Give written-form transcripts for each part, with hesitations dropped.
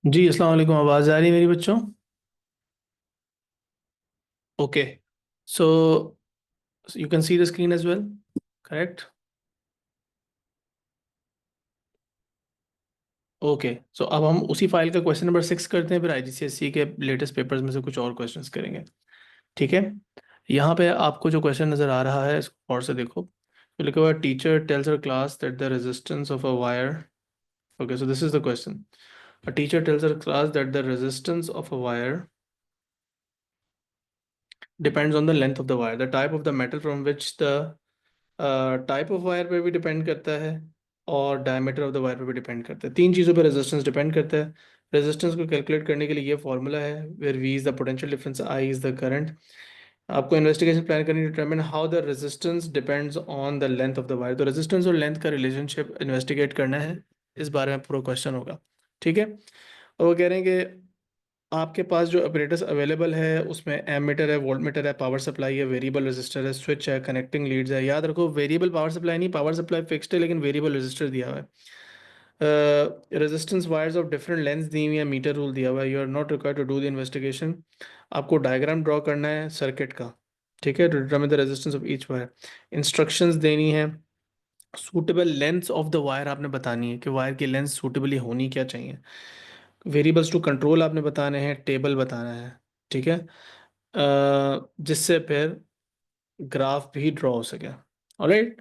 जी अस्सलाम वालेकुम। आवाज़ आ रही है मेरी बच्चों? Okay. So you can see the screen as well, correct? Okay, so अब हम उसी फाइल का क्वेश्चन नंबर 6 करते हैं, फिर आईजीसीएसई के लेटेस्ट पेपर्स में से कुछ और क्वेश्चंस करेंगे। ठीक है। यहाँ पे आपको जो क्वेश्चन नज़र आ रहा है इसको और से देखो, तो लिखा हुआ है teacher tales a class that the resistance of a wire. Okay, so this is the question. A teacher tales a class that the resistance of a wire depends on the length of the wire, the type of the metal from which the type of wire पे भी depend करता है, और diameter of the wire पे भी depend करता है। तीन चीज़ों पे रेजिस्टेंस डिपेंड करता है। रेजिस्टेंस को कैलकुलेट करने के लिए ये फॉर्मूला है, where V is the potential difference, I is the current. आपको इन्वेस्टिगेशन प्लान करनी, determine how the resistance depends on the length of the wire. तो रेजिस्टेंस और लेंथ का रिलेशनशिप इन्वेस्टिगेट करना है, इस बारे में पूरा क्वेश्चन होगा। ठीक है। और वो कह रहे हैं कि आपके पास जो ऑपरेटर्स अवेलेबल है उसमें एमीटर है, वोल्टमीटर है, पावर सप्लाई है, वेरिएबल रेजिस्टर है, स्विच है, कनेक्टिंग लीड्स है। याद रखो, वेरिएबल पावर सप्लाई नहीं, पावर सप्लाई फिक्स्ड है लेकिन वेरिएबल रेजिस्टर दिया हुआ है। Resistance wires of different length दी हुई है, मीटर रूल दिया हुआ है। You are not required to do the investigation. आपको डायग्राम ड्रॉ करना है सर्किट का। ठीक है, to determine the resistance of each wire. Instructions देनी है। Suitable length of the wire आपने बतानी है कि वायर की लेंथ सूटेबली होनी क्या चाहिए। वेरिएबल्स टू कंट्रोल आपने बताने हैं, टेबल बताना है। ठीक है। जिससे फिर ग्राफ भी ड्रॉ हो सके। ऑलराइट।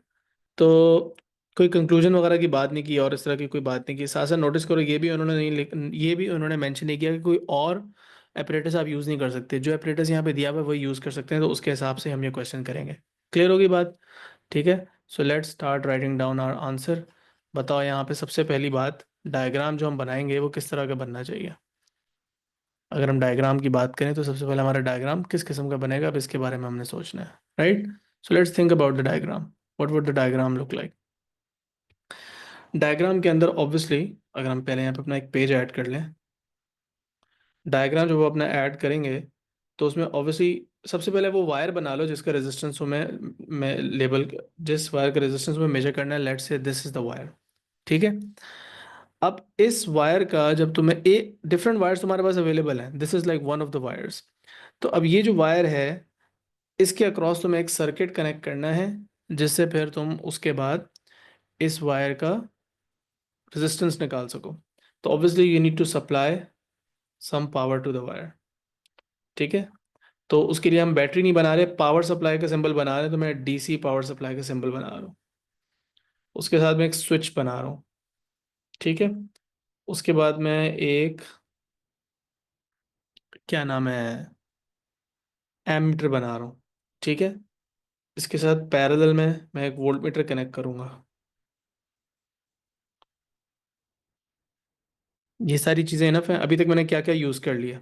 तो कोई कंक्लूजन वगैरह की बात नहीं की और इस तरह की कोई बात नहीं की। साथ साथ नोटिस करो, ये भी उन्होंने नहीं ये भी उन्होंने मेंशन नहीं किया कि कोई और एपरेटस आप यूज़ नहीं कर सकते। जो एपरेटस यहाँ पे दिया हुआ है वही यूज़ कर सकते हैं, तो उसके हिसाब से हम ये क्वेश्चन करेंगे। क्लियर होगी बात? ठीक है। So let's start writing down our answer. बताओ यहाँ पे सबसे पहली बात, डायग्राम जो हम बनाएंगे वो किस तरह का बनना चाहिए। अगर हम डायग्राम की बात करें तो सबसे पहले हमारा डायग्राम किस किस्म का बनेगा, अब इसके बारे में हमने सोचना है। Right. So let's think about the diagram. What would the diagram look like? Diagram के अंदर ऑब्वियसली, अगर हम पहले यहाँ पे अपना एक पेज ऐड कर लें, डायग्राम जब वो अपना ऐड करेंगे तो उसमें ऑब्वियसली सबसे पहले वो वायर बना लो जिसका रेजिस्टेंस मैं लेबल, जिस वायर का रेजिस्टेंस में मेजर करना है, let's say this is the wire. ठीक है। अब इस वायर का जब तुम्हें डिफरेंट वायर्स तुम्हारे पास अवेलेबल हैं, this is like one of the wires. तो अब ये जो वायर है, इसके अक्रॉस तुम्हें एक सर्किट कनेक्ट करना है, जिससे फिर तुम उसके बाद इस वायर का रेजिस्टेंस निकाल सको। तो obviously you need to supply some power to the wire. ठीक है। तो उसके लिए हम बैटरी नहीं बना रहे, पावर सप्लाई का सिंबल बना रहे हैं, तो मैं डीसी पावर सप्लाई का सिंबल बना रहा हूँ। उसके साथ मैं एक स्विच बना रहा हूँ। ठीक है। उसके बाद मैं एक, क्या नाम है, एमीटर बना रहा हूँ। ठीक है। इसके साथ पैरेलल में मैं एक वोल्ट मीटर कनेक्ट करूंगा। ये सारी चीज़ें इनफ है। अभी तक मैंने क्या क्या यूज़ कर लिया?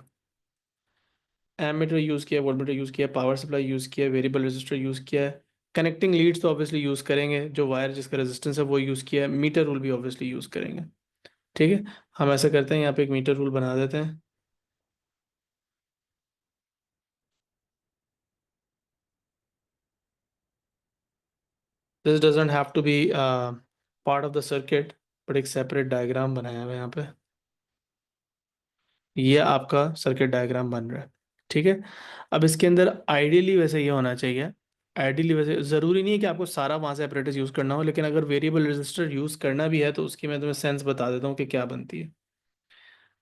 एमीटर यूज़ किया, वोल्ट मीटर यूज़ किया, पावर सप्लाई यूज़ किया, वेरिएबल रेजिस्टर यूज़ किया है। कनेक्टिंग लीड्स तो ऑब्वियसली यूज़ करेंगे, जो वायर जिसका रेजिस्टेंस है वो यूज़ किया है। मीटर रूल भी ऑब्वियसली यूज़ करेंगे। ठीक है। हम ऐसा करते हैं, यहाँ पे एक मीटर रूल बना देते हैं। This doesn't have to be part of the circuit, but एक सेपरेट डायग्राम बनाया हुआ है यहाँ पे। ये आपका सर्किट डायग्राम बन रहा है। ठीक है। अब इसके अंदर आइडियली वैसे ये होना चाहिए, आइडियली वैसे ज़रूरी नहीं है कि आपको सारा वहाँ से अपरेटस यूज़ करना हो, लेकिन अगर वेरिएबल रजिस्टर यूज़ करना भी है तो उसकी मैं तुम्हें सेंस बता देता हूँ कि क्या बनती है।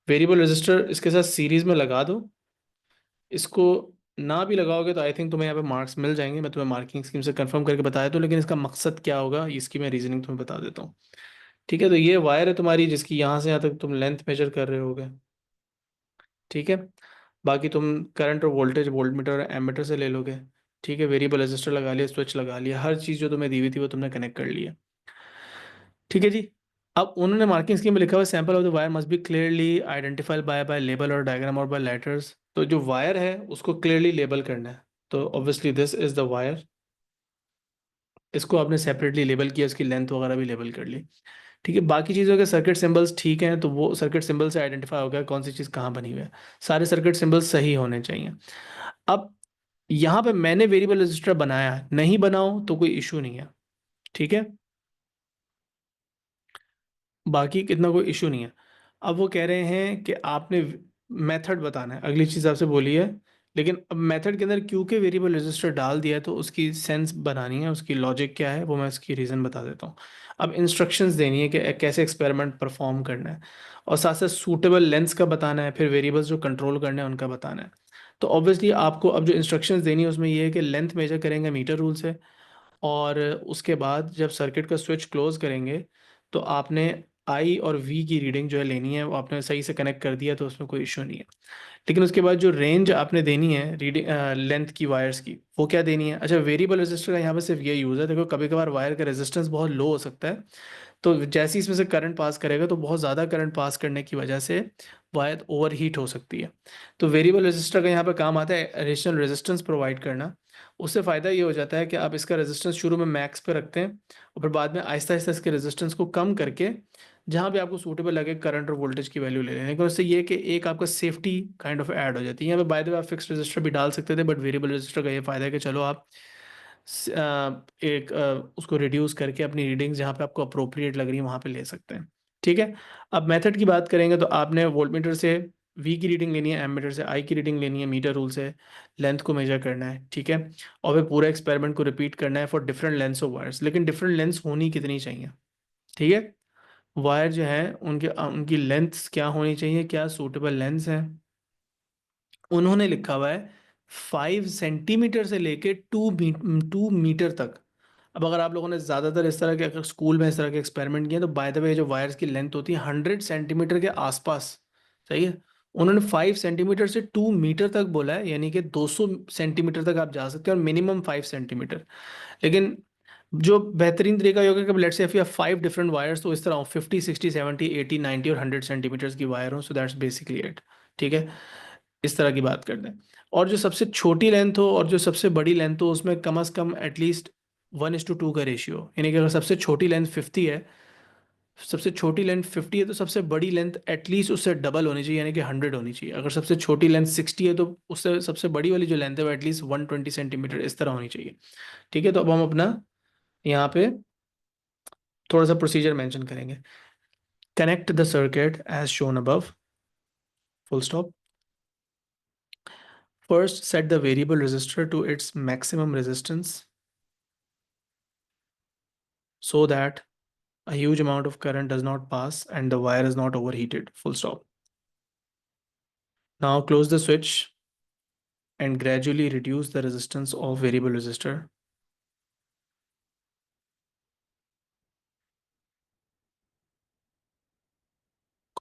वेरिएबल रजिस्टर इसके साथ सीरीज में लगा दो। इसको ना भी लगाओगे तो आई थिंक तुम्हें यहाँ पे मार्क्स मिल जाएंगे। मैं तुम्हें मार्किंग स्कीम से कंफर्म करके बताया तो, लेकिन इसका मकसद क्या होगा इसकी मैं रीजनिंग तुम्हें बता देता हूँ। ठीक है। तो ये वायर है तुम्हारी जिसकी यहाँ से यहाँ तक तुम लेंथ मेजर कर रहे होगे। ठीक है। बाकी तुम करंट और वोल्टेज वोल्ट मीटर और एमीटर से ले लोगे। ठीक है। वेरिएबल रेजिस्टर लगा लिया, स्विच लगा लिया, हर चीज़ जो तुम्हें दी हुई थी वो तुमने कनेक्ट कर लिया। ठीक है जी। अब उन्होंने मार्किंग स्कीम में लिखा हुआ sample of the wire must be clearly identified by by label और डायग्राम और बाय लेटर्स। तो जो वायर है उसको क्लियरली लेबल करना है। तो obviously this is the wire. इसको आपने सेपरेटली लेबल किया, इसकी लेंथ वगैरह भी लेबल कर ली। ठीक है। बाकी चीज़ों के सर्किट सिंबल्स ठीक हैं, तो वो सर्किट सिंबल से आइडेंटिफाई हो गया कौन सी चीज़ कहाँ बनी हुई है। सारे सर्किट सिंबल्स सही होने चाहिए। अब यहाँ पे मैंने वेरिएबल रजिस्टर बनाया है, नहीं बनाओ तो कोई इशू नहीं है। ठीक है। बाकी कितना कोई इशू नहीं है। अब वो कह रहे हैं कि आपने मेथड बताना है, अगली चीज़ आपसे बोली है। लेकिन अब मेथड के अंदर क्यों के वेरिएबल रजिस्टर डाल दिया है, तो उसकी सेंस बनानी है, उसकी लॉजिक क्या है, वो मैं इसकी रीज़न बता देता हूँ। अब इंस्ट्रक्शंस देनी है कि कैसे एक्सपेरिमेंट परफॉर्म करना है, और साथ साथ सूटेबल लेंस का बताना है, फिर वेरिएबल्स जो कंट्रोल करने हैं उनका बताना है। तो ऑब्वियसली आपको अब जो इंस्ट्रक्शंस देनी है उसमें ये है कि लेंथ मेजर करेंगे मीटर रूल से, और उसके बाद जब सर्किट का स्विच क्लोज करेंगे तो आपने आई और वी की रीडिंग जो है लेनी है, वो आपने सही से कनेक्ट कर दिया तो उसमें कोई इशू नहीं है। लेकिन उसके बाद जो रेंज आपने देनी है रीडिंग लेंथ की वायर्स की, वो क्या देनी है। अच्छा, वेरिएबल रेजिस्टर का यहाँ पे सिर्फ ये यूज़ है, देखो कभी कभार वायर का रेजिस्टेंस बहुत लो हो सकता है, तो जैसे ही इसमें से करंट पास करेगा तो बहुत ज़्यादा करंट पास करने की वजह से वायर ओवर हीट हो सकती है। तो वेरिएबल रेजिस्टर का यहाँ पे काम आता है एडिशनल रेजिस्टेंस प्रोवाइड करना। उससे फ़ायदा ये हो जाता है कि आप इसका रेजिस्टेंस शुरू में मैक्स पे रखते हैं, और फिर बाद में आहिस्ता आहिस्ता इसके रेजिस्टेंस को कम करके जहाँ भी आपको सूटेबल लगे करंट और वोल्टेज की वैल्यू ले लें। लेकिन उससे ये कि एक आपका सेफ्टी काइंड ऑफ ऐड हो जाती है। यहाँ पे बाय द वे आप फिक्स रजिस्टर भी डाल सकते थे, बट वेरिएबल रजिस्टर का ये फ़ायदा है कि चलो आप उसको रिड्यूस करके अपनी रीडिंग्स जहाँ पे आपको अप्रोप्रिएट लग रही है वहाँ पे ले सकते हैं। ठीक है। अब मेथड की बात करेंगे तो आपने वोल्टमीटर से वी की रीडिंग लेनी है, एमीटर से आई की रीडिंग लेनी है, मीटर रूल से लेंथ को मेजर करना है। ठीक है। और फिर पूरा एक्सपेरिमेंट को रिपीट करना है for different lengths of wires. लेकिन डिफरेंट लेंथ्स होनी कितनी चाहिए? ठीक है। वायर जो है उनके उनकी लेंथ्स क्या होनी चाहिए, क्या सूटेबल लेंथ्स हैं, उन्होंने लिखा हुआ है 5 सेंटीमीटर से लेके 2 मीटर तक। अब अगर आप लोगों ने ज़्यादातर इस तरह के अगर स्कूल में इस तरह के एक्सपेरिमेंट किए तो बाय द वे जो वायर्स की लेंथ होती है 100 सेंटीमीटर के आसपास। सही है। उन्होंने 5 सेंटीमीटर से 2 मीटर तक बोला है, यानी कि 200 सेंटीमीटर तक आप जा सकते हैं, और मिनिमम 5 सेंटीमीटर। लेकिन जो बेहतरीन तरीका ये होगा कि let's say if you have 5 different wires, तो इस तरह 50 60 70 80 90 और 100 सेंटीमीटर्स की वायर हो, सो दैट्स बेसिकली इट। ठीक है। इस तरह की बात करते हैं। और जो सबसे छोटी लेंथ हो और जो सबसे बड़ी लेंथ हो, उसमें कम से कम एटलीस्ट 1:2 का रेशियो, यानी कि अगर सबसे छोटी लेंथ 50 है, सबसे छोटी लेंथ 50 है तो सबसे बड़ी लेंथ एटलीस्ट उससे डबल होनी चाहिए, यानी कि 100 होनी चाहिए। अगर सबसे छोटी लेंथ 60 है तो उससे सबसे बड़ी वाली जो लेंथ है वो एटलीस्ट 120 सेंटीमीटर इस तरह होनी चाहिए। ठीक है। तो अब हम अपना यहाँ पे थोड़ा सा प्रोसीजर मेंशन करेंगे। Connect the circuit as shown above, full stop. First, set the variable resistor to its maximum resistance so that a huge amount of current does not pass and the wire is not overheated. Full stop. Now close the switch and gradually reduce the resistance of variable resistor,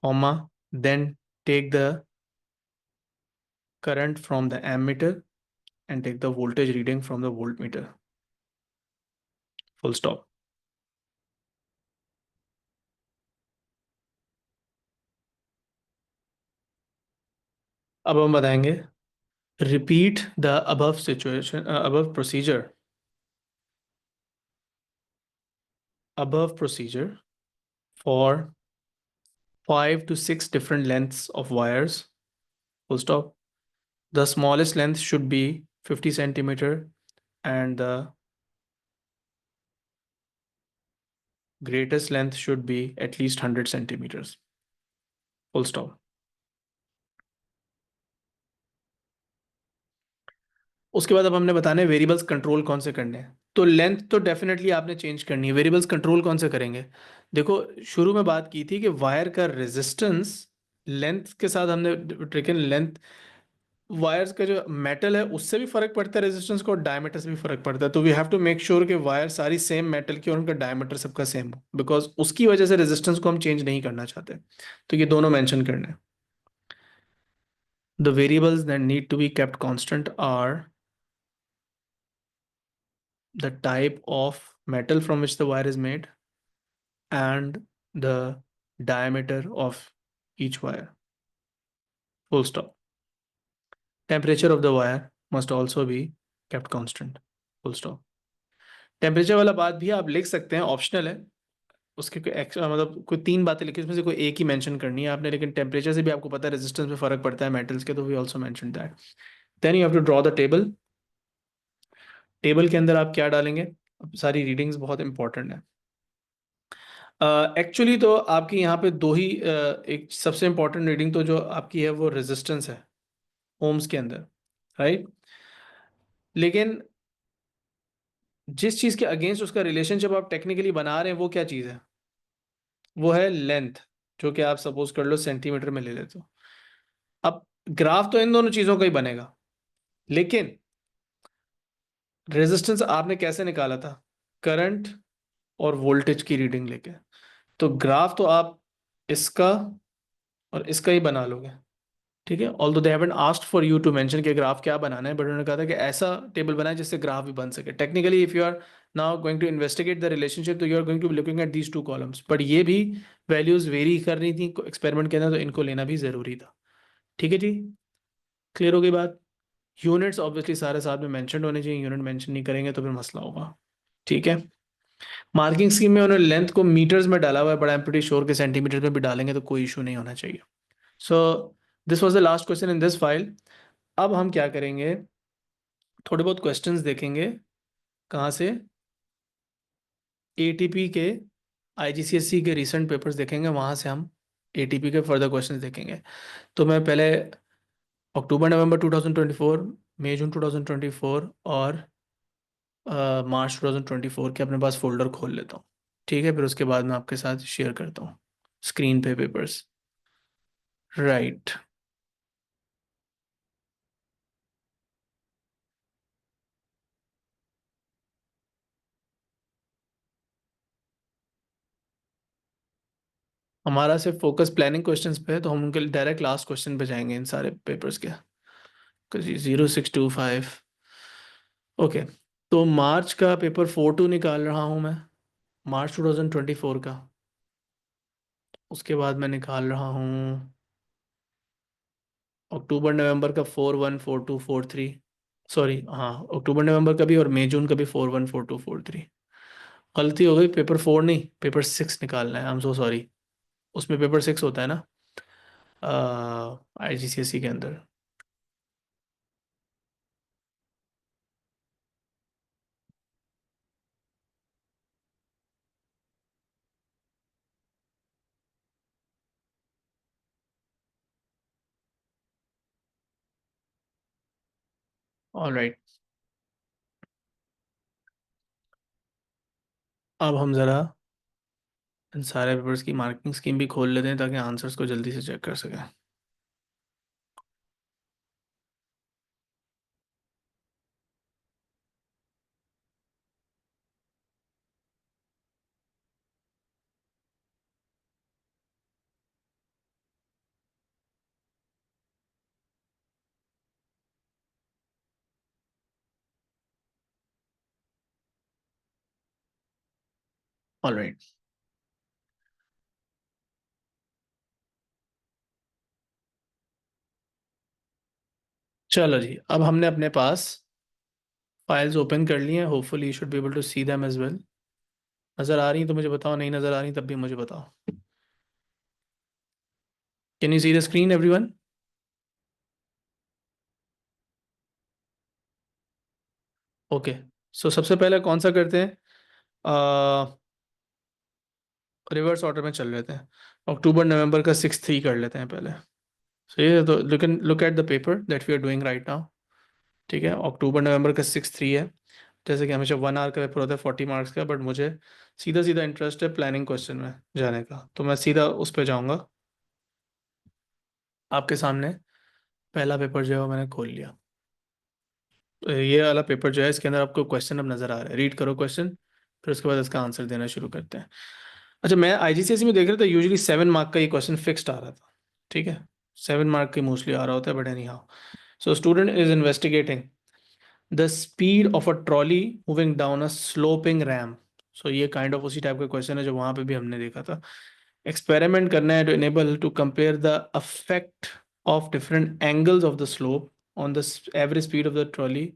comma, then take the current from the ammeter and take the voltage reading from the voltmeter. Full stop. अब हम बताएंगे repeat the above situation, above procedure for 5 to 6 different lengths of wires. Full stop. The smallest length should be 50 centimeter and the greatest length should be at least 100 centimeters. Full stop. उसके बाद अब हमने बताने variables control कौन से करने हैं। तो लेंथ तो डेफिनेटली आपने चेंज करनी है, वेरिएबल्स कंट्रोल कौन से करेंगे। देखो, शुरू में बात की थी कि वायर का रेजिस्टेंस लेंथ के साथ हमने टेकन लेंथ, वायर्स का जो मेटल है उससे भी फर्क पड़ता है रेजिस्टेंस को, और डायमीटर से भी फर्क पड़ता है। तो we have to make sure कि वायर सारी सेम मेटल की और उनका डायमीटर सबका सेम हो, बिकॉज उसकी वजह से रेजिस्टेंस को हम चेंज नहीं करना चाहते। तो ये दोनों मेंशन करना है। The variables that need to be kept constant are the type of metal from which the wire is made and the diameter of each wire. Full stop. Temperature of the wire must also be kept constant. Full stop. Temperature वाला बात भी आप लिख सकते हैं, optional है। उसके कोई एक्स्ट्रा मतलब कोई 3 बातें लिखी, उसमें से कोई एक ही मेंशन करनी है आपने, लेकिन टेम्परेचर से भी आपको पता है रेजिस्टेंस में फर्क पड़ता है मेटल्स के, तो we also mention that. Then you have to draw the table. Table के अंदर आप क्या डालेंगे? अब सारी रीडिंग्स बहुत इंपॉर्टेंट है। एक्चुअली तो आपकी यहाँ पे दो ही एक सबसे इंपॉर्टेंट रीडिंग तो जो आपकी है वो रेजिस्टेंस है ओम्स के अंदर, राइट। लेकिन जिस चीज़ के अगेंस्ट उसका रिलेशनशिप आप टेक्निकली बना रहे हैं वो क्या चीज़ है, वो है लेंथ, जो कि आप सपोज कर लो सेंटीमीटर में ले लेते हो। अब ग्राफ तो इन दोनों चीज़ों का ही बनेगा, लेकिन रेजिस्टेंस आपने कैसे निकाला था, करंट और वोल्टेज की रीडिंग लेके। तो ग्राफ तो आप इसका और इसका ही बना लोगे, ठीक है। Although they haven't asked for you to mention कि ग्राफ क्या बनाना है, बट उन्होंने कहा था कि ऐसा टेबल बनाए जिससे ग्राफ भी बन सके। Technically if you are now going to investigate the relationship, तो you are going to be looking at these two columns, but ये भी वैल्यूज वेरी कर रही थी एक्सपेरिमेंट के अंदर, तो इनको लेना भी जरूरी था। ठीक है जी, क्लियर हो गई बात। यूनिट्स ऑब्वियसली सारे साथ में मेंशन होने चाहिए, यूनिट मेंशन नहीं करेंगे तो फिर मसला होगा, ठीक है। मार्किंग स्कीम में उन्होंने लेंथ को मीटर्स में डाला हुआ है, but I am pretty sure के सेंटीमीटर में भी डालेंगे तो कोई इशू नहीं होना चाहिए। So this was the last question in this file. अब हम क्या करेंगे, थोड़े बहुत क्वेश्चंस देखेंगे। कहाँ से, एटीपी के, आईजीसीएसई के रीसेंट पेपर्स देखेंगे, वहाँ से हम एटीपी के फर्दर क्वेश्चंस देखेंगे। तो मैं पहले अक्टूबर नवंबर 2024, मई जून 2024 और मार्च 2024 के अपने पास फोल्डर खोल लेता हूँ, ठीक है। फिर उसके बाद मैं आपके साथ शेयर करता हूँ स्क्रीन पे पेपर्स, राइट। हमारा सिर्फ फोकस प्लानिंग क्वेश्चंस पे है, तो हम उनके डायरेक्ट लास्ट क्वेश्चन पे जाएंगे इन सारे पेपर्स के। 0625, ओके। तो मार्च का पेपर 4-2 निकाल रहा हूँ मैं, मार्च 2024 का। उसके बाद मैं निकाल रहा हूँ अक्टूबर नवंबर का 414243, सॉरी हाँ, अक्टूबर नवंबर का भी और मई जून का भी 414243। गलती हो गई, पेपर 4 नहीं, पेपर 6 निकालना है, आई एम सो सॉरी। उसमें पेपर 6 होता है ना आईजीसीएसई के अंदर। ऑलराइट, अब हम ज़रा इन सारे पेपर्स की मार्किंग स्कीम भी खोल लेते हैं ताकि आंसर्स को जल्दी से चेक कर सकें। ऑलराइट, चलो जी, अब हमने अपने पास फाइल्स ओपन कर ली हैं। Hopefully you should be able to see them as well. नज़र आ रही तो मुझे बताओ, नहीं नज़र आ रही तब भी मुझे बताओ। Can you see the screen everyone? Okay, so सबसे पहले कौन सा करते हैं, रिवर्स ऑर्डर में चल लेते हैं। अक्टूबर नवंबर का 6-3 कर लेते हैं पहले। सही है, तो look at the paper that we are doing right now, ठीक है। अक्टूबर नवंबर का 6-3 है। जैसे कि हमेशा 1 आवर का पेपर होता है 40 मार्क्स का, बट मुझे सीधा सीधा इंटरेस्ट है प्लानिंग क्वेश्चन में जाने का, तो मैं सीधा उस पर जाऊंगा। आपके सामने पहला पेपर जो है वो मैंने खोल लिया। तो ये वाला पेपर जो है इसके अंदर आपको क्वेश्चन अब नजर आ रहा है, रीड करो क्वेश्चन, फिर उसके बाद इसका आंसर देना शुरू करते हैं। अच्छा, मैं आईजीसीएसई में देख रहा था यूजुअली 7 मार्क का ये क्वेश्चन फिक्स्ड आ रहा था, ठीक है। 7 मार्क की मोस्टली आ रहा होता है, but anyhow. So student is investigating the speed of a trolley moving down a sloping ramp. So ये काइंड ऑफ उसी टाइप का क्वेश्चन है जो वहां पे भी हमने देखा था। एक्सपेरिमेंट करना है to enable to compare the effect of different angles of the slope on the average speed of the trolley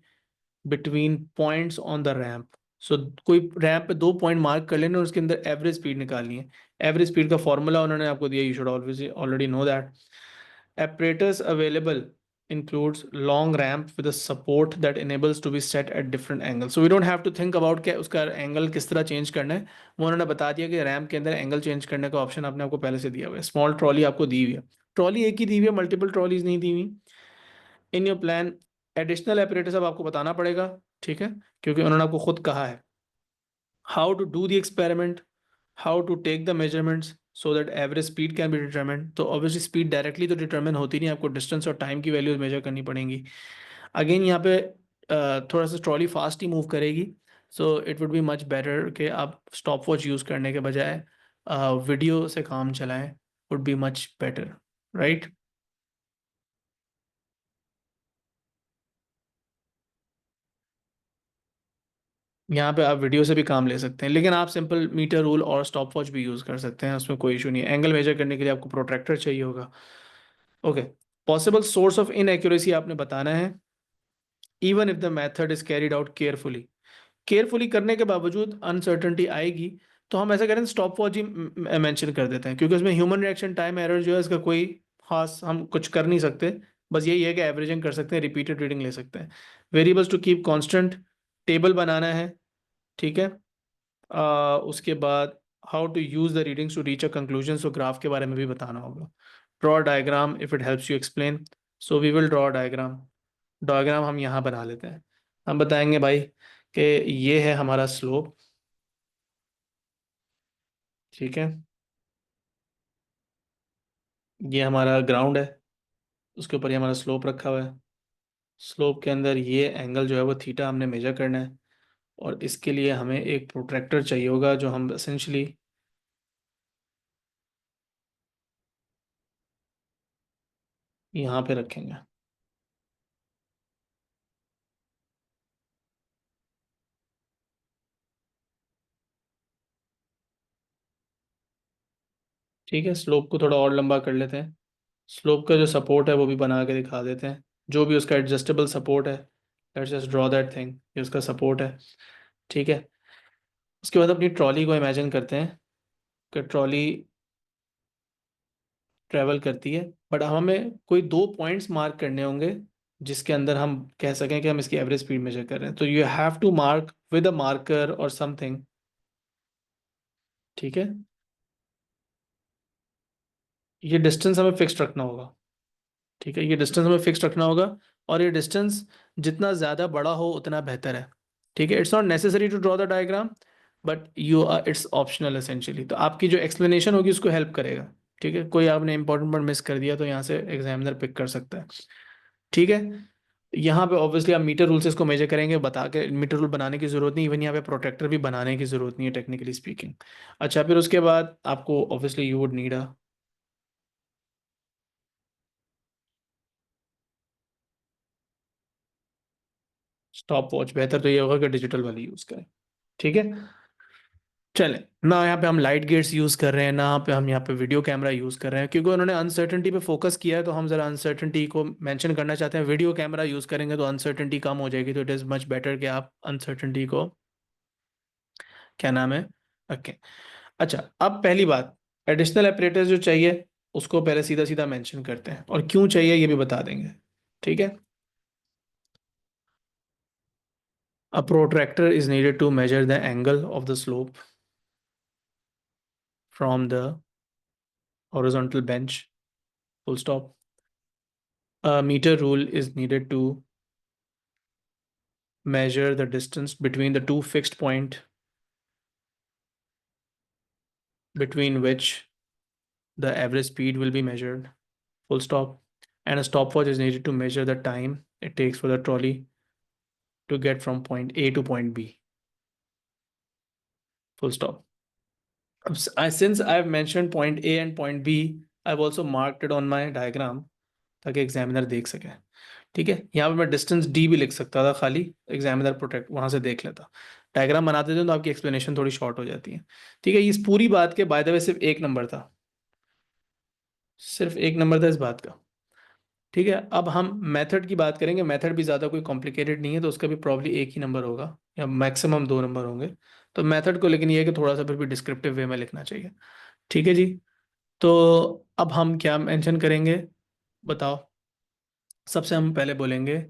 between points on the ramp. So कोई रैम्प पे 2 पॉइंट मार्क कर लेना और उसके अंदर एवरेज स्पीड निकालनी है। एवरेज स्पीड का फॉर्मूला उन्होंने आपको दिया, you should always already know that. apparatus available includes long ramp with a support that enables to be set at different angles. So we don't have to think about कि उसका angle किस तरह change करना है, वो उन्होंने बता दिया कि रैम्प के अंदर एंगल चेंज करने का ऑप्शन आपने आपको पहले से दिया हुआ है। स्मॉल ट्रॉली आपको दी हुई है, ट्रॉली एक ही दी हुई है, मल्टीपल ट्रॉलीज नहीं दी हुई in your plan. Additional operators अब आपको बताना पड़ेगा, ठीक है, क्योंकि उन्होंने आपको खुद कहा है how to do the experiment, how to take the measurements so that average speed can be determined. तो ऑब्वियसली स्पीड डायरेक्टली तो डिटरमिन होती नहीं, आपको डिस्टेंस और टाइम की वैल्यूज मेजर करनी पड़ेंगी। अगेन यहाँ पे थोड़ा सा ट्रॉली फास्ट ही मूव करेगी, so it would be much better कि आप स्टॉप वॉच यूज़ करने के बजाय वीडियो से काम चलाएं, would be much better, right. यहाँ पे आप वीडियो से भी काम ले सकते हैं, लेकिन आप सिंपल मीटर रूल और स्टॉप वॉच भी यूज़ कर सकते हैं, उसमें कोई इशू नहीं है। एंगल मेजर करने के लिए आपको प्रोट्रैक्टर चाहिए होगा। Okay, possible source of inaccuracy आपने बताना है, even if the method is carried out carefully. Carefully करने के बावजूद अनसर्टनटी आएगी, तो हम ऐसा करें स्टॉप वॉच ही मेंशन कर देते हैं, क्योंकि उसमें ह्यूमन रिएक्शन टाइम एरर जो है इसका कोई खास हम कुछ कर नहीं सकते। बस यही है कि एवरेजिंग कर सकते हैं, रिपीटेड रीडिंग ले सकते हैं। Variables to keep constant, table बनाना है, ठीक है। उसके बाद how to use the readings to reach a conclusion, so graph के बारे में भी बताना होगा। Draw diagram if it helps you explain, so we will draw diagram. Diagram हम यहाँ बना लेते हैं, हम बताएंगे भाई कि ये है हमारा स्लोप, ठीक है, ये हमारा ग्राउंड है, उसके ऊपर ये हमारा स्लोप रखा हुआ है। स्लोप के अंदर ये एंगल जो है वो थीटा हमने मेजर करना है, और इसके लिए हमें एक प्रोट्रैक्टर चाहिए होगा जो हम एसेंशली यहाँ पे रखेंगे। ठीक है, स्लोप को थोड़ा और लंबा कर लेते हैं। स्लोप का जो सपोर्ट है वो भी बना के दिखा देते हैं, जो भी उसका एडजस्टेबल सपोर्ट है। Let's just draw that thing, ये उसका सपोर्ट है, ठीक है। उसके बाद अपनी ट्रॉली को इमेजिन करते हैं कि ट्रॉली ट्रेवल करती है, बट हमें कोई दो पॉइंट्स मार्क करने होंगे जिसके अंदर हम कह सकें कि हम इसकी एवरेज स्पीड मेजर कर रहे हैं। तो you have to mark with a marker और समथिंग, ठीक है। ये डिस्टेंस हमें फिक्स रखना होगा, ठीक है, ये डिस्टेंस हमें फिक्स रखना होगा, और ये डिस्टेंस जितना ज़्यादा बड़ा हो उतना बेहतर है, ठीक है। It's not necessary to draw the diagram, but you are it's optional essentially. तो आपकी जो एक्सप्लेनेशन होगी उसको हेल्प करेगा, ठीक है। कोई आपने इंपॉर्टेंट पॉइंट मिस कर दिया तो यहाँ से एग्जामिनर पिक कर सकता है, ठीक है। यहाँ पे ऑब्वियसली आप मीटर रूल से इसको मेजर करेंगे, बता के मीटर रूल बनाने की जरूरत नहीं, इवन यहाँ पे प्रोटेक्टर भी बनाने की जरूरत नहीं है टेक्निकली स्पीकिंग। अच्छा, फिर उसके बाद आपको obviously you would need a stop watch. बेहतर तो ये होगा कि डिजिटल वाली यूज़ करें, ठीक है। चलें ना, यहाँ पे हम लाइट गेट्स यूज़ कर रहे हैं ना, पे हम यहाँ पे वीडियो कैमरा यूज़ कर रहे हैं, क्योंकि उन्होंने अनसर्टेनिटी पे फोकस किया है, तो हम ज़रा अनसर्टेनिटी को मेंशन करना चाहते हैं। वीडियो कैमरा यूज़ करेंगे तो अनसर्टेनिटी कम हो जाएगी, तो इट इज़ मच बेटर कि आप अनसर्टेनिटी को क्या नाम है रखें। अच्छा, अब पहली बात, एडिशनल ऑपरेटर्स जो चाहिए उसको पहले सीधा सीधा मेंशन करते हैं, और क्यों चाहिए ये भी बता देंगे, ठीक है। A protractor is needed to measure the angle of the slope from the horizontal bench, full stop. A meter rule is needed to measure the distance between the two fixed point between which the average speed will be measured, full stop. And a stopwatch is needed to measure the time it takes for the trolley to get from point A to point B, full stop. Since I've mentioned point A and point B, I've also marked it on my diagram ताकि examiner देख सके, ठीक है। यहाँ पे मैं distance D भी लिख सकता था, खाली एग्जामिनर प्रोटेक्ट वहां से देख लेता। डायग्राम बनाते थे तो आपकी एक्सप्लेनेशन थोड़ी शॉर्ट हो जाती है, ठीक है। इस पूरी बात के बाय द वे सिर्फ एक नंबर था, सिर्फ एक नंबर था इस बात का, ठीक है। अब हम मेथड की बात करेंगे, मेथड भी ज़्यादा कोई कॉम्प्लिकेटेड नहीं है, तो उसका भी प्रॉब्ली एक ही नंबर होगा या मैक्सिमम दो नंबर होंगे। तो मेथड को लेकिन ये है कि थोड़ा सा फिर भी डिस्क्रिप्टिव वे में लिखना चाहिए, ठीक है जी। तो अब हम क्या मेंशन करेंगे, बताओ। सबसे हम पहले बोलेंगे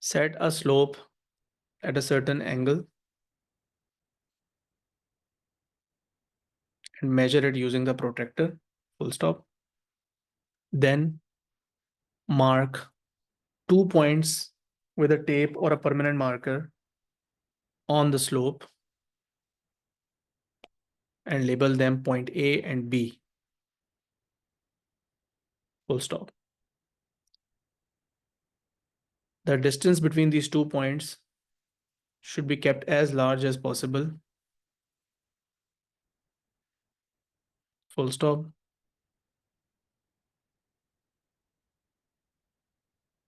set a slope at a certain angle and measure it using the protractor, full stop. Then mark 2 points with a tape or a permanent marker on the slope and label them point A and B, full stop. The distance between these 2 points should be kept as large as possible, full stop.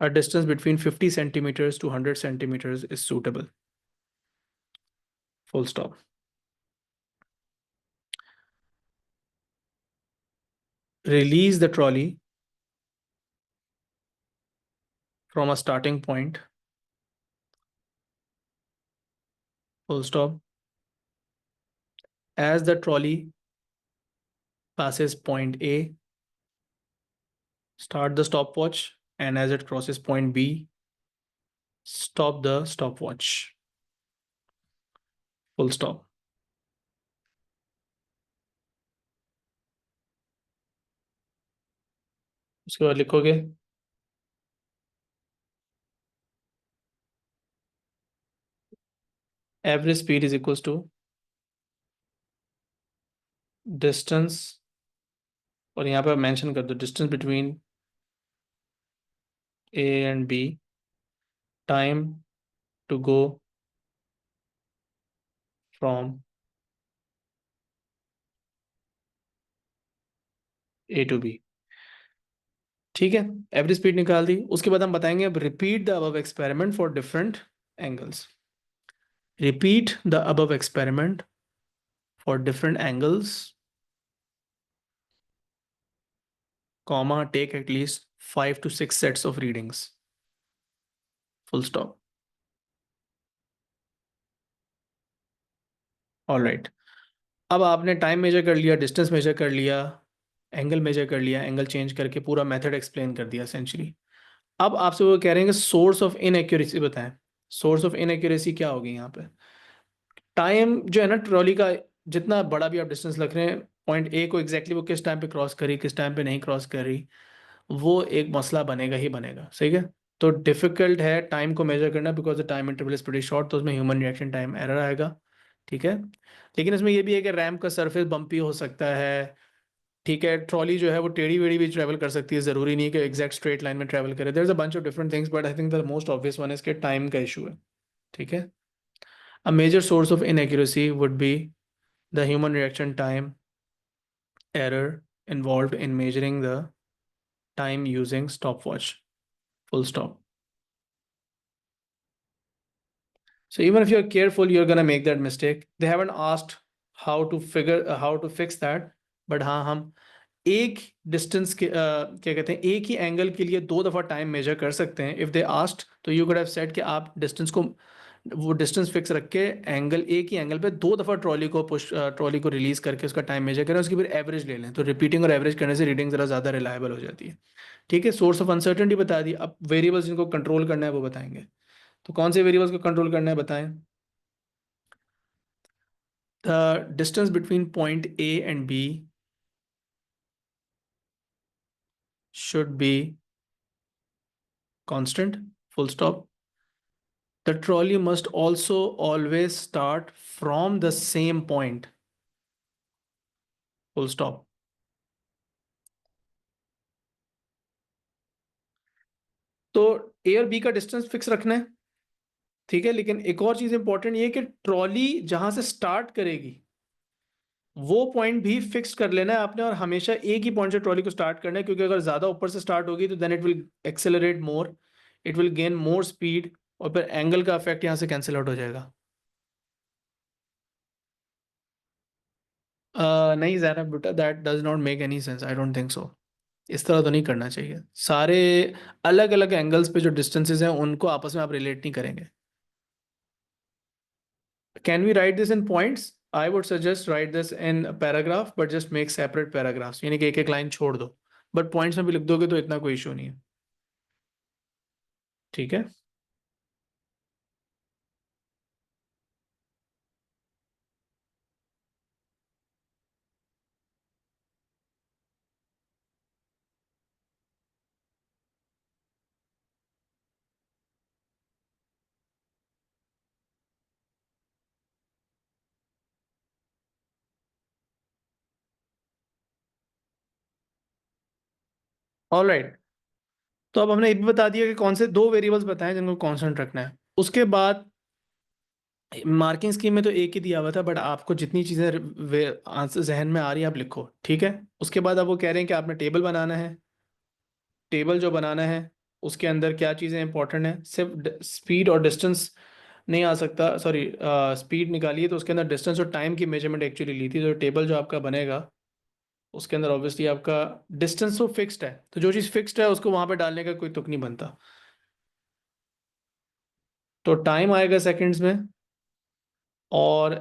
A distance between 50 centimeters to 100 centimeters is suitable, full stop. Release the trolley from a starting point, full stop. As the trolley passes point A, start the stopwatch, and as it crosses point B, stop the stopwatch, full stop. उसके बाद लिखोगे average speed is equals to distance, और यहाँ पे mention कर दो distance between A and B, time to go from A to B. ठीक है, एवरेज स्पीड निकाल दी। उसके बाद हम बताएंगे अब repeat the above experiment for different angles. Repeat the above experiment for different angles, comma, take at least 5 to 6 sets of readings, full stop. All right. अब आपने टाइम मेजर कर लिया, डिस्टेंस मेजर कर लिया, एंगल मेजर कर लिया, angle change करके पूरा मेथड एक्सप्लेन कर दिया एसेंशियली। अब आपसे वो कह रहे हैं कि सोर्स ऑफ इनएक्यूरेसी बताएं। सोर्स ऑफ इनएक्यूरेसी क्या होगी यहाँ पे? टाइम जो है ना ट्रॉली का, जितना बड़ा भी आप डिस्टेंस रख रहे हैं, पॉइंट ए को एग्जैक्टली वो किस टाइम पे क्रॉस करी, किस टाइम पे नहीं क्रॉस करी, वो एक मसला बनेगा ही बनेगा, सही है। तो डिफिकल्ट है टाइम को मेजर करना because the time interval is pretty short, तो उसमें ह्यूमन रिएक्शन टाइम एरर आएगा, ठीक है। लेकिन इसमें ये भी है कि रैम्प का सरफेस बम्पी हो सकता है, ठीक है। ट्रॉली जो है वो टेढ़ी वेढ़ी भी ट्रैवल कर सकती है, जरूरी नहीं कि एग्जैक्ट स्ट्रेट लाइन में ट्रैवल करे। There is a bunch of different things, but I think the most obvious one is के टाइम का इशू है, ठीक है। A major source of inaccuracy would be the human reaction time error involved in measuring the time using stopwatch, full stop. So even if you're careful, you're gonna make that mistake. They haven't asked how to how to fix that, but हाँ हम एक distance के क्या कहते हैं, एक ही angle के लिए 2 दफ़ा टाइम मेजर कर सकते हैं। इफ़ दे आस्ट तो यू कुड हैव सेड कि आप डिस्टेंस को, वो डिस्टेंस फिक्स रख के एंगल, एक ही एंगल पे 2 दफ़ा ट्रॉली को रिलीज करके उसका टाइम मेजर करें, उसकी फिर एवरेज ले लें। तो रिपीटिंग और एवरेज करने से रीडिंग ज़रा ज़्यादा रिलायबल हो जाती है, ठीक है। सोर्स ऑफ अनसर्टेनिटी बता दी। अब वेरिएबल्स जिनको कंट्रोल करना है वो बताएंगे। तो कौन से वेरिएबल्स को कंट्रोल करना है बताएं। The distance between point A and B should be constant, full stop. The trolley must also always start from the same point, full stop. तो ए और बी का डिस्टेंस फिक्स रखना है, ठीक है। लेकिन एक और चीज इंपॉर्टेंट ये है कि ट्रॉली जहां से स्टार्ट करेगी वो पॉइंट भी फिक्स कर लेना है आपने, और हमेशा एक ही पॉइंट से ट्रॉली को स्टार्ट करना है, क्योंकि अगर ज्यादा ऊपर से स्टार्ट होगी तो then it will accelerate more, it will gain more speed, और फिर एंगल का इफेक्ट यहाँ से कैंसिल आउट हो जाएगा। नहीं जैनब बेटा, that does not make any sense, I don't think so. इस तरह तो नहीं करना चाहिए। सारे अलग अलग एंगल्स पे जो डिस्टेंसेस हैं उनको आपस में आप रिलेट नहीं करेंगे। Can we write this in points? I would suggest write this in paragraph but just make separate paragraphs, यानी कि एक एक लाइन छोड़ दो, बट पॉइंट्स में भी लिख दोगे तो इतना कोई इशू नहीं है। ठीक है। ऑलराइट, तो अब हमने ये भी बता दिया कि कौन से दो वेरिएबल्स बताएं जिनको कांस्टेंट रखना है। उसके बाद मार्किंग स्कीम में तो एक ही दिया हुआ था, बट आपको जितनी चीज़ें आंसर जहन में आ रही है आप लिखो, ठीक है। उसके बाद अब वो कह रहे हैं कि आपने टेबल बनाना है। टेबल जो बनाना है उसके अंदर क्या चीज़ें इंपॉर्टेंट है, सिर्फ स्पीड और डिस्टेंस नहीं आ सकता, सॉरी, स्पीड निकालिए तो उसके अंदर डिस्टेंस और टाइम की मेजरमेंट एक्चुअली ली थी। तो टेबल जो आपका बनेगा उसके अंदर ऑब्वियसली आपका डिस्टेंस तो फिक्स्ड है, तो जो चीज़ फिक्स्ड है उसको वहां पे डालने का कोई तुक नहीं बनता। तो टाइम आएगा सेकंड्स में। और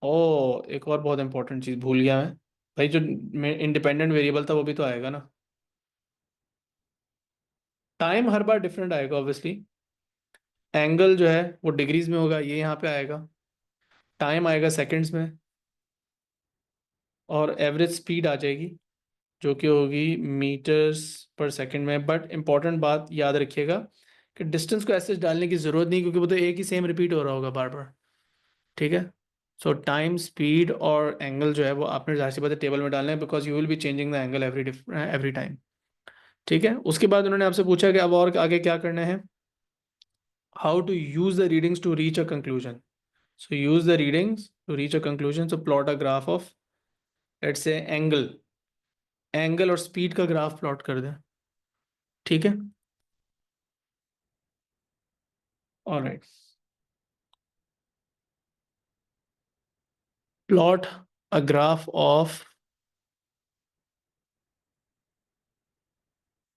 ओ, एक और बहुत इंपॉर्टेंट चीज़ भूल गया मैं, भाई जो इंडिपेंडेंट वेरिएबल था वो भी तो आएगा ना। टाइम हर बार डिफरेंट आएगा ऑब्वियसली। एंगल जो है वो डिग्रीज में होगा, ये यहाँ पे आएगा। टाइम आएगा सेकंड्स में। और एवरेज स्पीड आ जाएगी जो कि होगी मीटर्स पर सेकंड में। बट इंपॉर्टेंट बात याद रखिएगा कि डिस्टेंस को ऐसे डालने की ज़रूरत नहीं, क्योंकि वो तो एक ही सेम रिपीट हो रहा होगा बार बार। ठीक है। सो टाइम, स्पीड और एंगल जो है वो आपने जाहिर सी बात है टेबल में डालना है, because you will be changing the angle every time. ठीक है। उसके बाद उन्होंने आपसे पूछा कि अब और आगे क्या करना है, how to use the readings to reach a conclusion. So use the readings to reach a conclusion, so plot a graph of, let's say angle, angle और स्पीड का ग्राफ प्लॉट कर दें। ठीक है। Alright, plot a graph of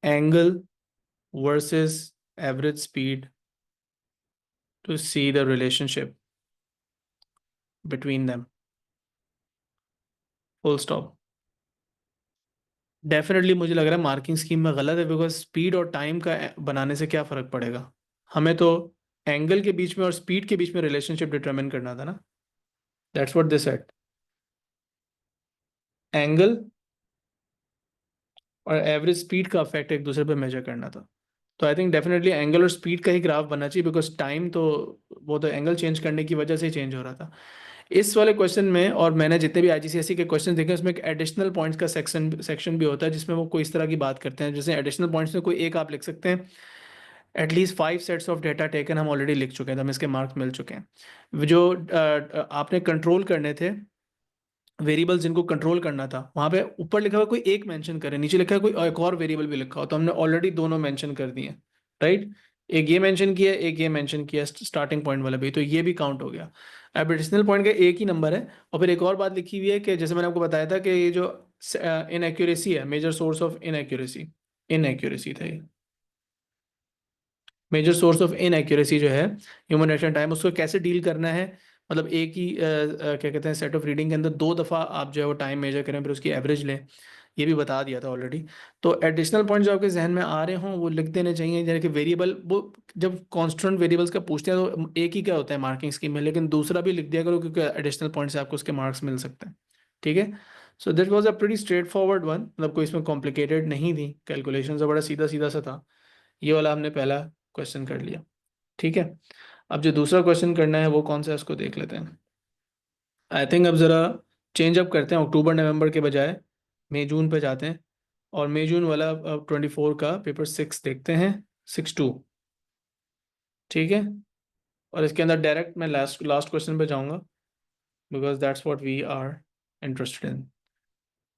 angle versus average speed to see the relationship between them, full stop। Definitely मुझे लग रहा है मार्किंग स्कीम में गलत है, बिकॉज स्पीड और टाइम का बनाने से क्या फ़र्क पड़ेगा, हमें तो एंगल के बीच में और स्पीड के बीच में रिलेशनशिप डिटरमिन करना था ना। That's what this said, angle और एवरेज स्पीड का इफेक्ट एक दूसरे पे मेजर करना था। तो आई थिंक डेफिनेटली एंगल और स्पीड का ही ग्राफ बनना चाहिए, बिकॉज टाइम तो वो तो एंगल चेंज करने की वजह से ही चेंज हो रहा था इस वाले क्वेश्चन में। और मैंने जितने भी आईजीसीएसई के क्वेश्चन देखे उसमें एक एडिशनल पॉइंट्स का सेक्शन सेक्शन भी होता है, जिसमें वो कोई इस तरह की बात करते हैं, जैसे एडिशनल पॉइंट्स में कोई एक आप लिख सकते हैं। At least 5 sets of data taken हम ऑलरेडी लिख चुके हैं, तो हमें इसके मार्क्स मिल चुके हैं। जो आपने कंट्रोल करने थे, वेरिएबल जिनको कंट्रोल करना था, वहां पे ऊपर लिखा हुआ कोई एक मेंशन करें, नीचे लिखा है कोई एक और वेरिएबल भी लिखा हो, तो हमने ऑलरेडी दोनों मेंशन कर दिए। राइट, एक ये मेंशन किया, एक ये मेंशन किया स्टार्टिंग पॉइंट वाला भी, तो ये भी काउंट हो गया। अब एडिशनल पॉइंट का एक ही नंबर है। और फिर एक और बात लिखी हुई है कि जैसे मैंने आपको बताया था कि ये जो इनएक्यूरेसी है, major source of inaccuracy, inaccuracy था ये, मेजर सोर्स ऑफ इनएक्यूरेसी जो है ह्यूमन रिएक्शन टाइम, उसको कैसे डील करना है। मतलब एक ही क्या कहते हैं सेट ऑफ रीडिंग के अंदर दो दफ़ा आप जो है वो टाइम मेजर करें फिर उसकी एवरेज लें, ये भी बता दिया था ऑलरेडी। तो एडिशनल पॉइंट जो आपके जहन में आ रहे हों वो लिख देने चाहिए, जैसे कि वेरिएबल वो जब कांस्टेंट वेरिएबल्स का पूछते हैं तो एक ही क्या होता है मार्किंग स्कीम में, लेकिन दूसरा भी लिख दिया करो, क्योंकि एडिशनल पॉइंट से आपको उसके मार्क्स मिल सकते हैं। ठीक है। So this was a pretty straight forward one, मतलब कोई इसमें कॉम्प्लिकेटेड नहीं थी, कैलकुलेशन बड़ा सीधा सीधा सा था। ये वाला हमने पहला क्वेश्चन कर लिया। ठीक है। अब जो दूसरा क्वेश्चन करना है वो कौन सा है उसको देख लेते हैं। आई थिंक अब ज़रा चेंज अप करते हैं, अक्टूबर नवंबर के बजाय मई जून पे जाते हैं। और मई जून वाला 24 का पेपर 6 देखते हैं, 6-2। ठीक है। और इसके अंदर डायरेक्ट मैं लास्ट लास्ट क्वेश्चन पे जाऊंगा, because that's what we are interested in.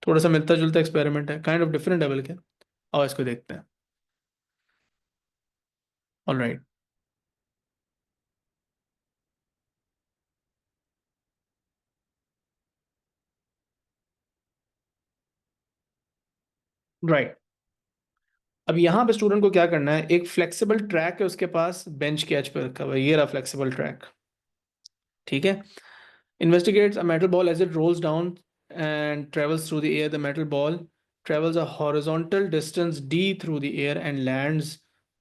थोड़ा सा मिलता जुलता एक्सपेरिमेंट है, काइंड ऑफ डिफरेंट है बल्कि। और इसको देखते हैं। All right. राइट, अब यहाँ पे स्टूडेंट को क्या करना है, एक फ्लेक्सिबल ट्रैक है उसके पास बेंच के एज पे रखा हुआ है, ये रहा फ्लेक्सिबल ट्रैक। ठीक है। Investigates a metal ball as it rolls down and travels through the air. The metal ball travels a horizontal distance d through the air and lands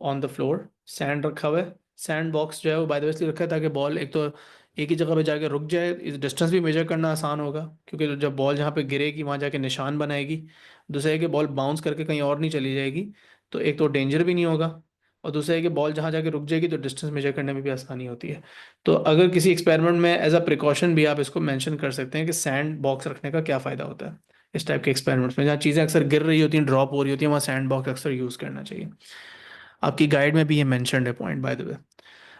on the floor. Sand रखा हुआ है, sand box जो है वो by the way इसलिए रखा है ताकि बॉल एक तो एक ही जगह पे जाके रुक जाए, इस डिस्टेंस भी मेजर करना आसान होगा क्योंकि जब बॉल जहाँ पे गिरेगी वहाँ जाके निशान बनाएगी। दूसरा है कि बॉल बाउंस करके कहीं और नहीं चली जाएगी, तो एक तो डेंजर भी नहीं होगा, और दूसरा है कि बॉल जहाँ जाके रुक जाएगी तो डिस्टेंस मेजर करने में भी आसानी होती है। तो अगर किसी एक्सपेरिमेंट में एज अ प्रिकॉशन भी आप इसको मेंशन कर सकते हैं कि सैंड बॉक्स रखने का क्या फ़ायदा होता है इस टाइप के एक्सपेरिमेंट्स में जहाँ चीज़ें अक्सर गिर रही होती हैं, ड्रॉप हो रही होती हैं, वहाँ सैंड बॉक्स अक्सर यूज़ करना चाहिए। आपकी गाइड में भी ये मेंशनड है पॉइंट बाय द वे।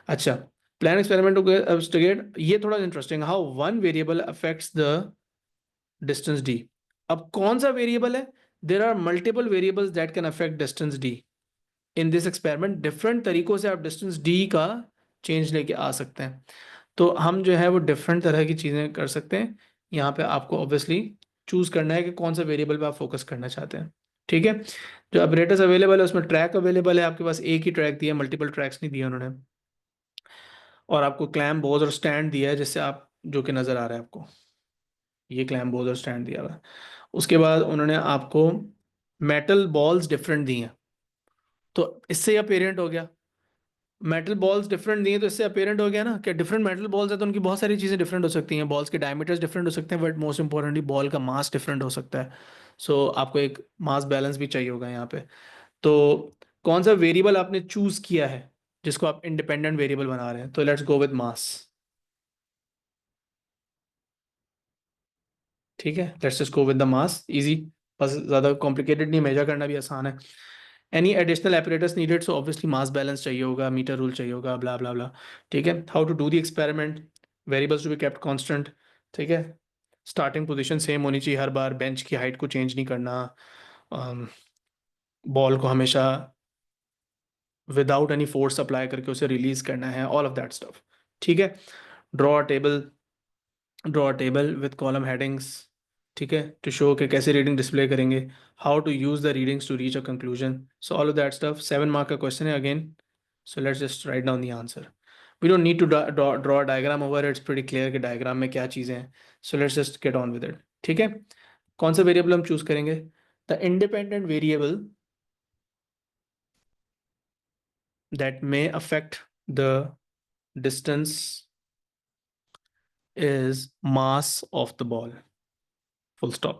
अच्छा, प्लान एक्सपेरिमेंट टू इन्वेस्टिगेट, ये थोड़ा interesting, how one variable affects the distance D. अब कौन सा वेरिएबल है? There are multiple variables that can affect distance D in this experiment. Different तरीकों से आप डिस्टेंस डी का चेंज लेके आ सकते हैं। तो हम जो है वो डिफरेंट तरह की चीज़ें कर सकते हैं। यहाँ पे आपको ऑब्वियसली चूज करना है कि कौन सा वेरिएबल पे आप फोकस करना चाहते हैं। ठीक है। जो अपरेटर्स अवेलेबल है उसमें ट्रैक अवेलेबल है, आपके पास एक ही ट्रैक दिया है, मल्टीपल ट्रैक्स नहीं दिए उन्होंने। और आपको क्लैम बोज और स्टैंड दिया है, जिससे आप जो कि नज़र आ रहा है आपको, ये क्लैम बोज और स्टैंड दिया हुआ है। उसके बाद उन्होंने आपको मेटल बॉल्स डिफरेंट दी हैं, तो इससे यह पेरेंट हो गया। मेटल बॉल्स डिफरेंट दी हैं तो इससे अपेरेंट हो गया ना कि डिफरेंट मेटल बॉल्स है तो उनकी बहुत सारी चीज़ें डिफरेंट हो सकती हैं, बॉल्स के डायमीटर्स डिफरेंट हो सकते हैं, बट मोस्ट इंपॉर्टेंटली बॉल का मास डिफरेंट हो सकता है। सो आपको एक मास बैलेंस भी चाहिए होगा यहाँ पे। तो कौन सा वेरिएबल आपने चूज किया है जिसको आप इंडिपेंडेंट वेरिएबल बना रहे हैं? तो लेट्स गो विद मास। ठीक है, let's just go with the mass, easy, बस ज़्यादा कॉम्प्लिकेटेड नहीं, मेजर करना भी आसान है। Any additional apparatus needed, so obviously mass balance चाहिए होगा, मीटर रूल चाहिए होगा, ब्ला ब्ला ब्ला। ठीक है। How to do the experiment, variables to be kept constant. ठीक है। स्टार्टिंग पोजीशन सेम होनी चाहिए हर बार, बेंच की हाइट को चेंज नहीं करना, बॉल को हमेशा विदाउट एनी फोर्स अप्लाई करके उसे रिलीज करना है, ऑल ऑफ दैट स्टफ। ठीक है। Draw table, draw table with column headings. ठीक है, टू शो कि कैसे रीडिंग डिस्प्ले करेंगे, how to use the readings to reach a conclusion, so all of that stuff. 7 mark का क्वेश्चन है again, so let's just write down the answer. We don't need to draw diagram over, it's pretty clear कि diagram में क्या चीज़ें हैं। So let's just get on with it. ठीक है। कौन सा वेरिएबल हम चूज करेंगे? The independent variable that may affect the distance is mass of the ball, full stop।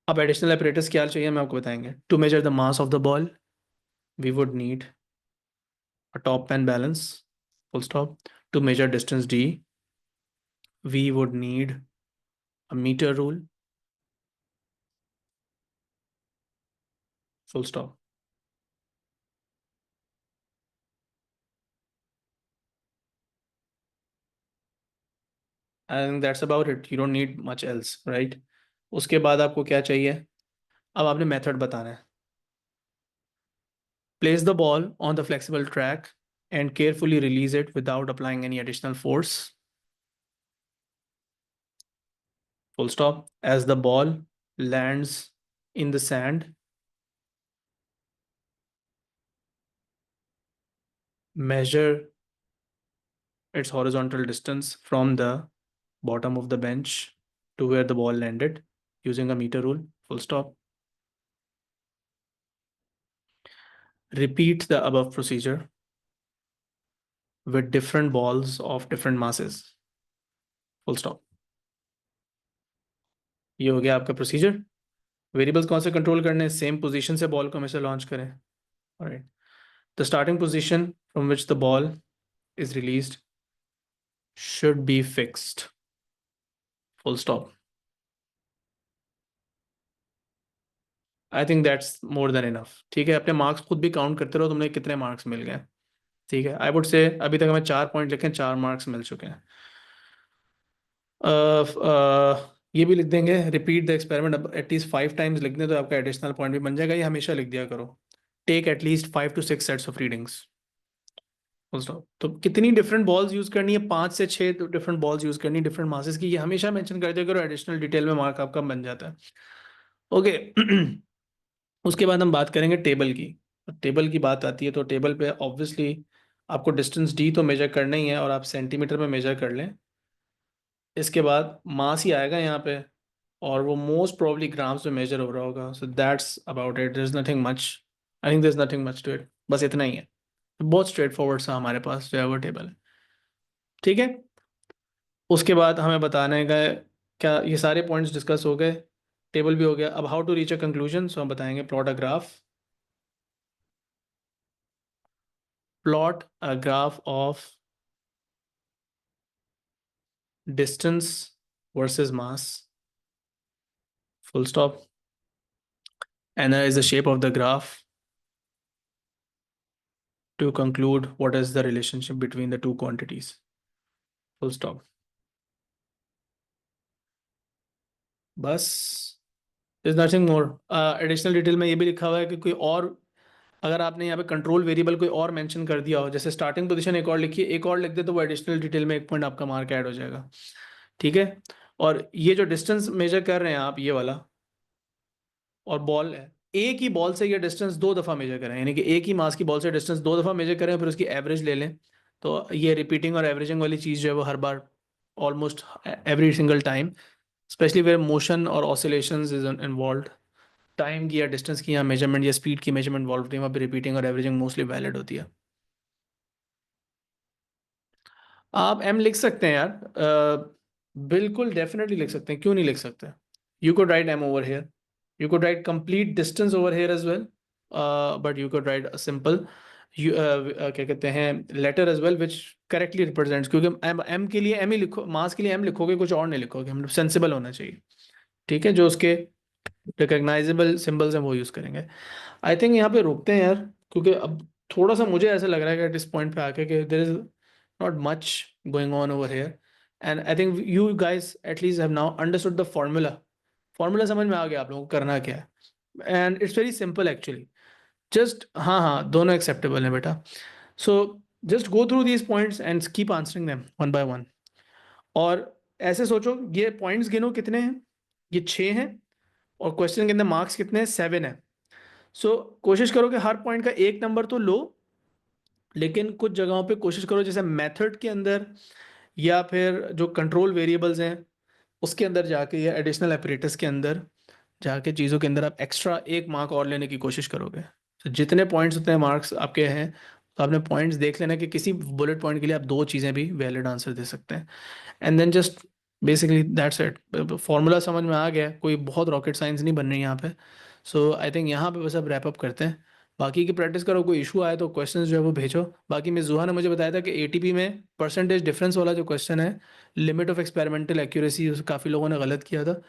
अब एडिशनल apparatus क्या चाहिए हम आपको बताएंगे। To measure the mass of the ball we would need a top pen balance, full stop। To measure distance d we would need a meter rule, full stop। and that's about it, you don't need much else, right? उसके बाद आपको क्या चाहिए? अब आपने method बताना है। Place the ball on the flexible track and carefully release it without applying any additional force, full stop। As the ball lands in the sand, measure its horizontal distance from the bottom of the bench to where the ball landed using a meter rule, full stop। Repeat the above procedure with different balls of different masses, full stop। ये हो गया आपका procedure. Variables कौन से control करने हैं? Same position से ball को हमेशा लॉन्च करें। Alright, the starting position from which the ball is released should be fixed, full stop। I think that's more than enough. ठीक है, अपने मार्क्स खुद भी काउंट करते रहो, तुमने कितने मार्क्स मिल गए। ठीक है, आई वुड से अभी तक हमें 4 पॉइंट लिखे, 4 मार्क्स मिल चुके हैं। ये भी लिख देंगे, रिपीट द एक्सपेरिमेंट अब एटलीस्ट 5 टाइम्स लिख दें तो आपका एडिशनल पॉइंट भी बन जाएगा, ये हमेशा लिख दिया करो। Take at least 5 to 6 sets of readings, तो कितनी डिफरेंट बॉल्स यूज करनी है? 5 से 6 डिफरेंट बॉल्स यूज करनी, डिफरेंट मासेस की, ये हमेशा मेंशन कर दिया करो, एडिशनल डिटेल में मार्क आपका बन जाता है। ओके। उसके बाद हम बात करेंगे टेबल की। टेबल की बात आती है तो टेबल पे ऑब्वियसली आपको डिस्टेंस डी तो मेजर करना ही है, और आप सेंटीमीटर में मेजर कर लें। इसके बाद मास ही आएगा यहाँ पे, और वो मोस्ट प्रोबब्ली ग्राम्स में मेजर हो रहा होगा। So that's about it, there is nothing much. I think there is nothing much to it, बस इतना ही है। बहुत स्ट्रेट फॉरवर्ड सा हमारे पास जो है वो टेबल है। ठीक है। उसके बाद हमें बताने का क्या, ये सारे पॉइंट्स डिस्कस हो गए, टेबल भी हो गया। अब how to reach a conclusion, so हम बताएंगे plot a graph. Plot a graph of distance versus mass, full stop. Analyze the shape of the graph to conclude what is the relationship between the two quantities, full stop. बस, is nothing more. Additional detail में ये भी लिखा हुआ है कि कोई और, अगर आपने यहाँ पे कंट्रोल वेरिएबल कोई और मेंशन कर दिया हो, जैसे स्टार्टिंग पोजीशन एक और लिखी है, एक और लिख दे, तो वो एडिशनल डिटेल में 1 पॉइंट आपका मार्क ऐड हो जाएगा। ठीक है। और ये जो डिस्टेंस मेजर कर रहे हैं आप, ये वाला, और बॉल है, एक ही बॉल से ये डिस्टेंस 2 दफ़ा मेजर करें, यानी कि एक ही मास की बॉल से डिस्टेंस 2 दफ़ा मेजर करें, फिर उसकी एवरेज ले लें। तो ये रिपीटिंग और एवरेजिंग वाली चीज़ जो है वो हर बार, almost every single time, especially where motion और ऑसिलेशंस इज इन्वॉल्व, टाइम की या डिस्टेंस की या मेजरमेंट या स्पीड की मेजरमेंट इन्वॉल्व होती है, वहाँ पे रिपीटिंग और एवरेजिंग मोस्टली वैलिड होती है। आप एम लिख सकते हैं यार, बिल्कुल डेफिनेटली लिख सकते हैं, क्यों नहीं लिख सकते। You could write m over here, you could write complete distance over here as well, but you could write a simple, क्या कहते हैं, letter as well which correctly represents, क्योंकि m के लिए m ही लिखो, मास के लिए m लिखोगे, कुछ और नहीं लिखोगे, मतलब सेंसिबल होना चाहिए। ठीक है, जो उसके रिकग्नाइजेबल सिंबल्स हैं वो यूज़ करेंगे। आई थिंक यहाँ पे रुकते हैं यार, क्योंकि अब थोड़ा सा मुझे ऐसा लग रहा है कि एट इस पॉइंट पे आके कि there is not much going on over here, and I think you guys at least have now understood the formula. Formula समझ में आ गया आप लोगों को करना क्या है, and it's very simple actually. Just, हाँ हाँ, दोनों एक्सेप्टेबल हैं बेटा। So just go through these points and keep answering them one by one. और ऐसे सोचो, ये पॉइंट्स गिनो कितने हैं, ये 6 हैं, और क्वेश्चन के अंदर मार्क्स कितने हैं, 7 है। सो कोशिश करो कि हर पॉइंट का 1 नंबर तो लो, लेकिन कुछ जगहों पे कोशिश करो, जैसे मेथड के अंदर या फिर जो कंट्रोल वेरिएबल्स हैं उसके अंदर जाके, या एडिशनल ऑपरेटर्स के अंदर जाके, चीज़ों के अंदर आप एक्स्ट्रा 1 मार्क और लेने की कोशिश करोगे। तो जितने पॉइंट्स उतने मार्क्स आपके हैं, तो आपने पॉइंट्स देख लेना कि किसी बुलेट पॉइंट के लिए आप 2 चीज़ें भी वैलिड आंसर दे सकते हैं, and then just basically that's it. Formula समझ में आ गया, कोई बहुत रॉकेट साइंस नहीं बन रही यहाँ पे। सो आई थिंक यहाँ पे बस अब रैप अप करते हैं, बाकी की प्रैक्टिस करो, कोई इशू आए तो क्वेश्चंस जो है वो भेजो। बाकी मिस जुहा ने मुझे बताया था कि एटीपी में परसेंटेज डिफरेंस वाला जो क्वेश्चन है, लिमिट ऑफ एक्सपेरिमेंटल एक्यूरेसी, काफ़ी लोगों ने गलत किया था।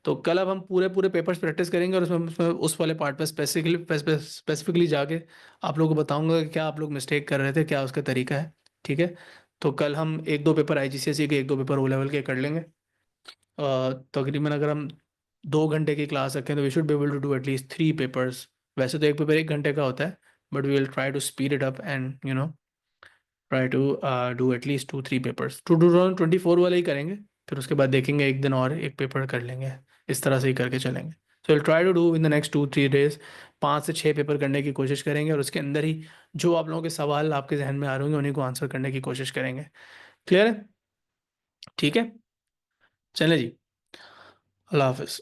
तो कल अब हम पूरे पूरे पेपर्स प्रैक्टिस करेंगे, और उसमें उस वाले पार्ट पर स्पेसिफिकली जाके आप लोगों को बताऊंगा कि क्या आप लोग मिस्टेक कर रहे थे, क्या उसका तरीका है। ठीक है। तो कल हम 1-2 पेपर आईजीसीएसई के, 1-2 पेपर ओ लेवल के कर लेंगे। तकरीबन अगर हम 2 घंटे की क्लास रखें तो we should be able to do at least 3 papers. वैसे तो एक पेपर 1 घंटे का होता है, but we will try to speed it up and try to do at least 2-3 papers. 2024 वाले ही करेंगे, फिर उसके बाद देखेंगे, एक दिन और एक पेपर कर लेंगे, इस तरह से ही करके चलेंगे। So will try to do in the next 2-3 days 5 से 6 पेपर करने की कोशिश करेंगे, और उसके अंदर ही जो आप लोगों के सवाल आपके जहन में आ रहे होंगे उन्हीं को आंसर करने की कोशिश करेंगे। क्लियर है? ठीक है, चलें जी, अल्लाह हाफिज़।